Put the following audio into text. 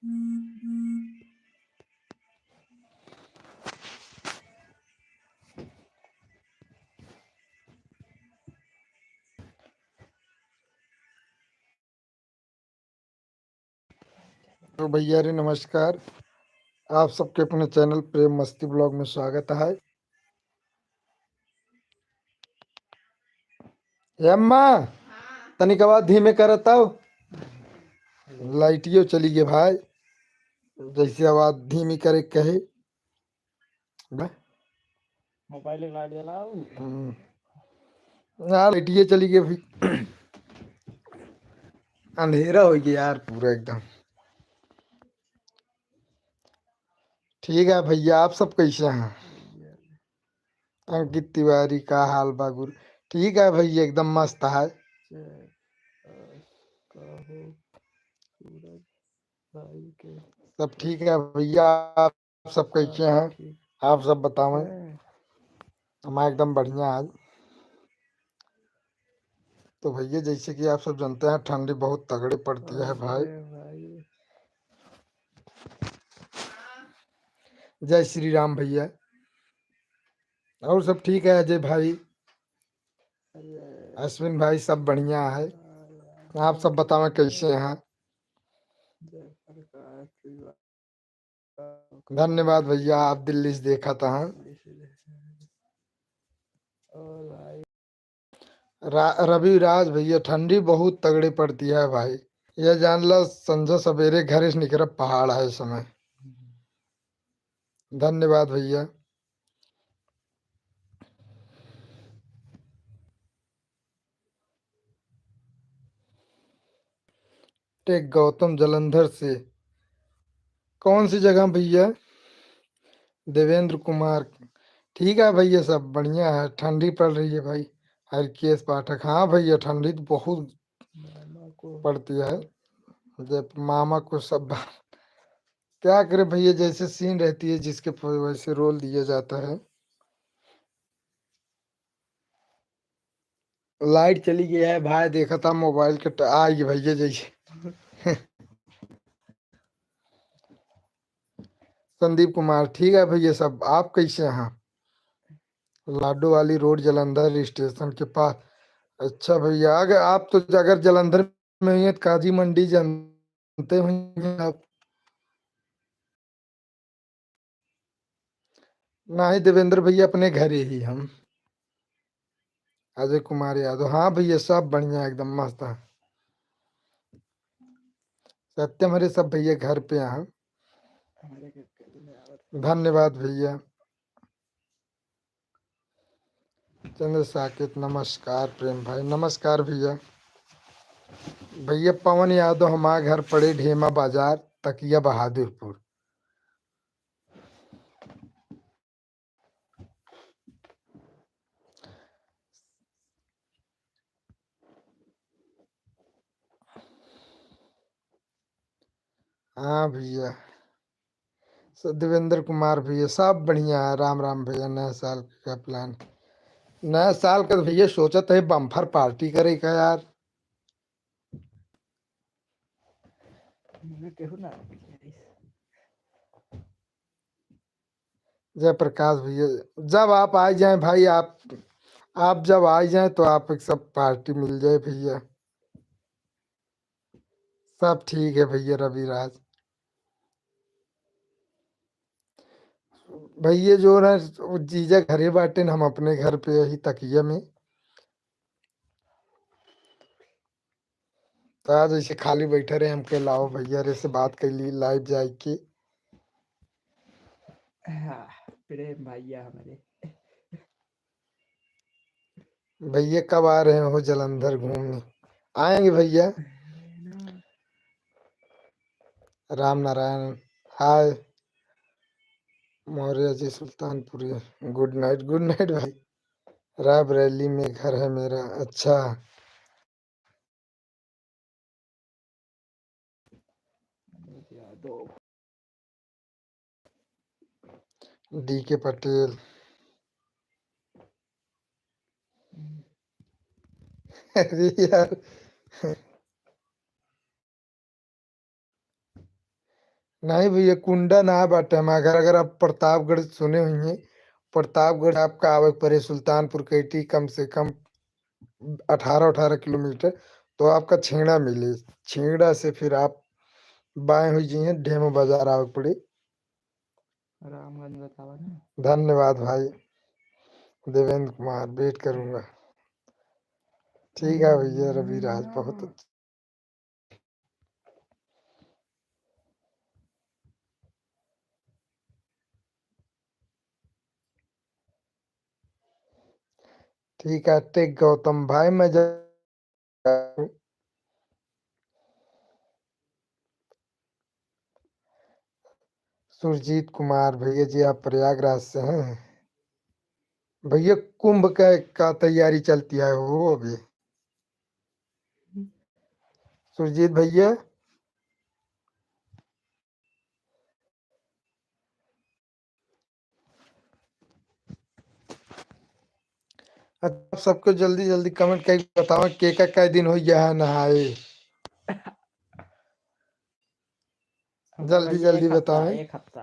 तो भैया रे नमस्कार। आप सबके अपने चैनल प्रेम मस्ती ब्लॉग में स्वागत है। अम्मा तनिक आवाज धीमे करत आओ। लाइटियो चली गए भाई, जैसे आवाज धीमी करे कहे। मोबाइल लाइट जलाओ। लाइटियो चली गई भाई, अंधेरा हो गया यार पूरा एकदम। ठीक है भैया, आप सब कैसे हैं? अंकित तिवारी का हाल बागुर ठीक है भैया, एकदम मस्त है। सब ठीक है भैया, आप सब कैसे हैं? आप सब बताओ। हमारा एकदम बढ़िया है। तो भैया जैसे कि आप सब जानते हैं, ठंडी बहुत तगड़ी पड़ती है भाई। जय श्री राम भैया। और सब ठीक है अजय भाई, अश्विन भाई, सब बढ़िया है। आप सब बताओ कैसे हैं? धन्यवाद भैया, आप दिल्ली से देखा था। रवि राज भैया, ठंडी बहुत तगड़ी पड़ती है भाई। ये जान लो, संजय सवेरे घर से निकल पहाड़ है इस समय। धन्यवाद भैया। टेक गौतम जलंधर से, कौन सी जगह भैया? देवेंद्र कुमार, ठीक है भैया, सब बढ़िया है। ठंडी पड़ रही है भाई। हरकेश पाठक, हाँ भैया ठंडी तो बहुत पड़ती है। जब मामा को सब क्या करे भैया, जैसे सीन रहती है जिसके वैसे रोल दिया जाता है। लाइट चली गई है भाई, देखा था मोबाइल के आई भैया जैसे। संदीप कुमार, ठीक है भैया सब। आप कैसे हैं? लाडो वाली रोड जलंधर स्टेशन के पास। अच्छा भैया, अगर आप तो अगर जलंधर में ही हैं, तो काजी मंडी जानते होंगे आप। ना ही देवेंद्र भैया, अपने घर ही हम। अजय कुमार यादव, हाँ भैया सब बढ़िया एकदम मस्त है। सत्यम हरे सब भैया घर पे हैं। धन्यवाद भैया। चंद्र साकेत, नमस्कार। प्रेम भाई, नमस्कार भैया। भैया पवन यादव, हमारे घर पड़े ढेमा बाजार, तकिया बहादुरपुर। हाँ भैया, देवेंद्र कुमार भैया सब बढ़िया है। राम राम भैया। नया साल का प्लान, नया साल का तो भैया सोचा था बम्फर पार्टी करे का यार। जयप्रकाश भैया, जब आप आ जाए भाई, आप जब आ जाए तो आप एक सब पार्टी मिल जाए भैया। सब ठीक है भैया। रविराज भैया जो ना, वो जीजा घरे बाटे न, हम अपने घर पे यही तकिया में। तो आज ऐसे खाली बैठे रहे, हमके लाओ भैया रे से बात कर ली लाइव जाए के। प्रेम भैया हमारे। भैया कब आ रहे हो जलंधर घूमने? आएंगे भैया। Ram Narayan, hi. Maurya ji Sultanpuri, good night. Good night भाई। रायबरेली में घर है मेरा। अच्छा, डी के पटेल। अरे यार, नहीं भैया कुंडा ना बाटे हम अगर आप प्रतापगढ़ सुने हुए, प्रतापगढ़ आपका आवे परे सुल्तानपुर कैटी कम से कम 18-18 किलोमीटर। तो आपका छेड़ा मिले, छेड़ा से फिर आप बाएं हुई जी डेमो बाजार आवे पड़े। रामगंज बतावा ना। धन्यवाद भाई देवेंद्र कुमार, वेट करूंगा। ठीक है भैया रवि राज, बहुत अच्छा। ठीक है टेक गौतम भाई, मैं सुरजीत कुमार भैया जी, आप प्रयागराज से हैं भैया। कुंभ का तैयारी चलती है वो अभी। सुरजीत भैया अच्छा, सबको जल्दी जल्दी कमेंट करके बताओ के का कै दिन हो गया है नहाए। हमको जल्दी भाई जल्दी एक हफ्ता बताओ। एक हफ्ता